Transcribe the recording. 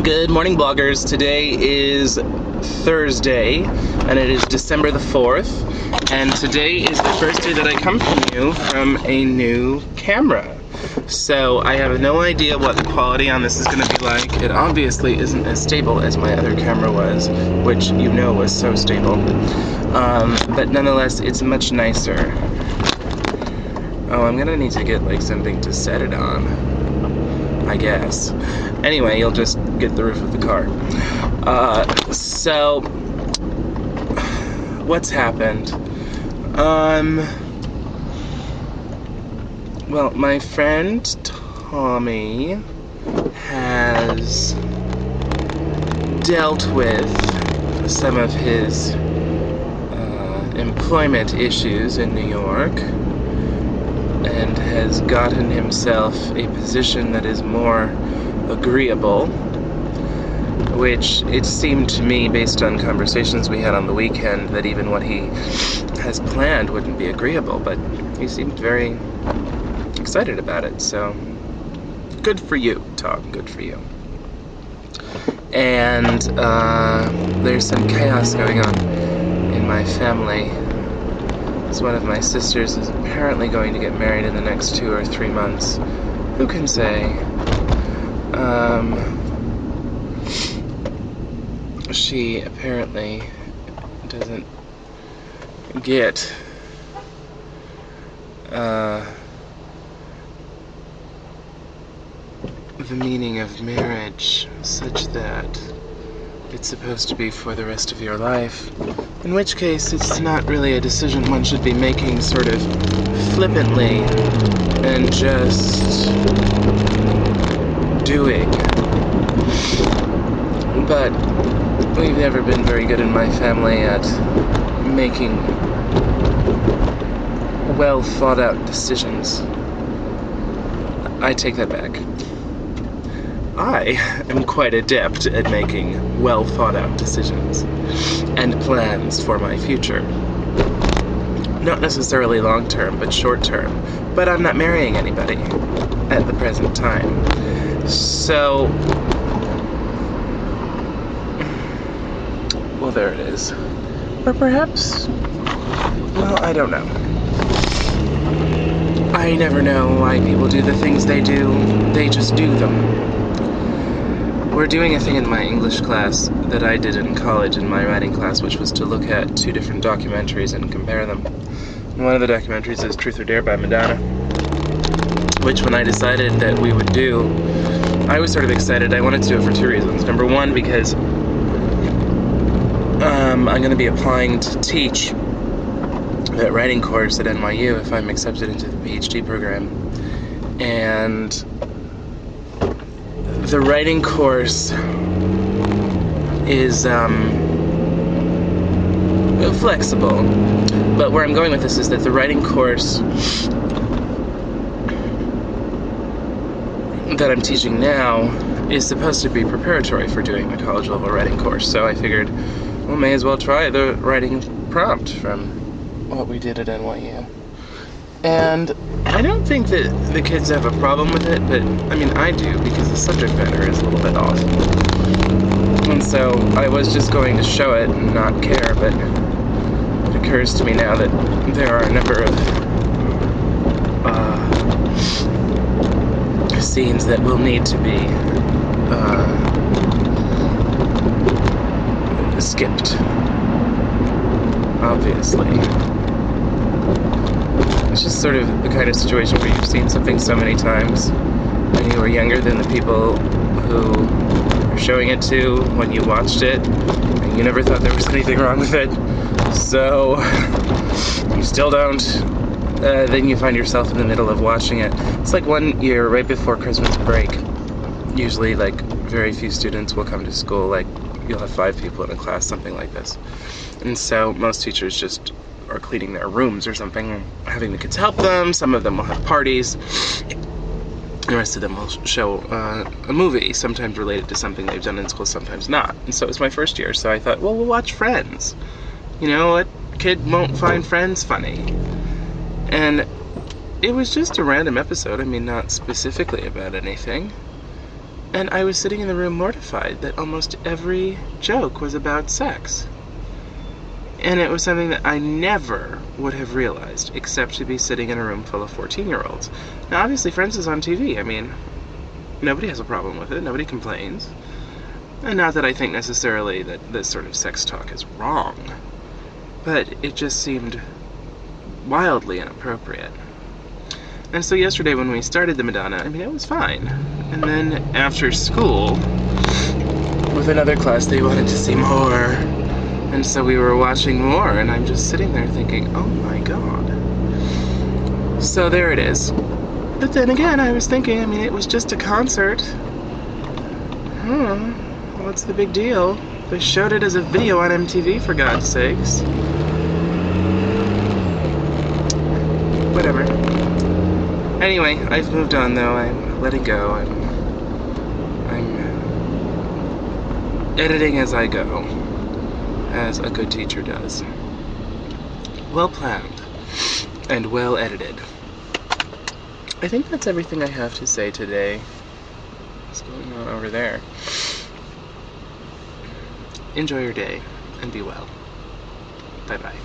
Good morning, bloggers. Today is Thursday, and it is December the 4th, and today is the first day that I come from you from a new camera. So I have no idea what the quality on this is going to be like. It obviously isn't as stable as my other camera was, which you know was so stable. But nonetheless, it's much nicer. Oh, I'm going to need to get like something to set it on, I guess. Anyway, you'll just get the roof of the car. So, what's happened? Well, my friend Tommy has dealt with some of his employment issues in New York and has gotten himself a position that is more agreeable, which it seemed to me, based on conversations we had on the weekend, that even what he has planned wouldn't be agreeable, but he seemed very excited about it, so good for you, Tom, good for you. And there's some chaos going on in my family. So one of my sisters is apparently going to get married in the next 2 or 3 months. Who can say? She apparently doesn't get the meaning of marriage such that it's supposed to be for the rest of your life, in which case it's not really a decision one should be making sort of flippantly and just doing. But we've never been very good in my family at making well thought out decisions. I take that back. I am quite adept at making well thought out decisions and plans for my future. Not necessarily long term, but short term. But I'm not marrying anybody at the present time. So, well, there it is. Or perhaps, well, I don't know. I never know why people do the things they do. They just do them. We're doing a thing in my English class that I did in college in my writing class, which was to look at 2 different documentaries and compare them. And one of the documentaries is Truth or Dare by Madonna, which when I decided that we would do, I was sort of excited. I wanted to do it for 2 reasons. Number one, because I'm going to be applying to teach that writing course at NYU if I'm accepted into the PhD program. And the writing course is flexible, but where I'm going with this is that the writing course that I'm teaching now is supposed to be preparatory for doing the college level writing course. So I figured, well, may as well try the writing prompt from what we did at NYU. And I don't think that the kids have a problem with it, but I mean I do, because the subject matter is a little bit off. And so I was just going to show it and not care, but it occurs to me now that there are a number of scenes that will need to be skipped, obviously. It's just sort of the kind of situation where you've seen something so many times when you were younger than the people who were showing it to when you watched it, and you never thought there was anything wrong with it. So you still don't. Then you find yourself in the middle of watching it. It's like one year, right before Christmas break, usually like very few students will come to school, like you'll have 5 people in a class, something like this. And so most teachers just are cleaning their rooms or something, having the kids help them. Some of them will have parties. The rest of them will show a movie, sometimes related to something they've done in school, sometimes not. And so it was my first year, so I thought, well, we'll watch Friends. You know, what kid won't find Friends funny? And it was just a random episode, I mean, not specifically about anything. And I was sitting in the room mortified that almost every joke was about sex. And it was something that I never would have realized, except to be sitting in a room full of 14-year-olds. Now, obviously, Friends is on TV. I mean, nobody has a problem with it. Nobody complains. And not that I think necessarily that this sort of sex talk is wrong, but it just seemed wildly inappropriate. And so yesterday when we started the Madonna, I mean, it was fine. And then after school, with another class, they wanted to see more. And so we were watching more, and I'm just sitting there thinking, oh my god. So there it is. But then again, I was thinking, I mean, it was just a concert. What's the big deal? They showed it as a video on MTV, for God's sakes. Whatever. Anyway, I've moved on though. I'm letting go. I'm editing as I go, as a good teacher does. Well planned and well edited. I think that's everything I have to say today. What's going on over there? Enjoy your day and be well. Bye-bye.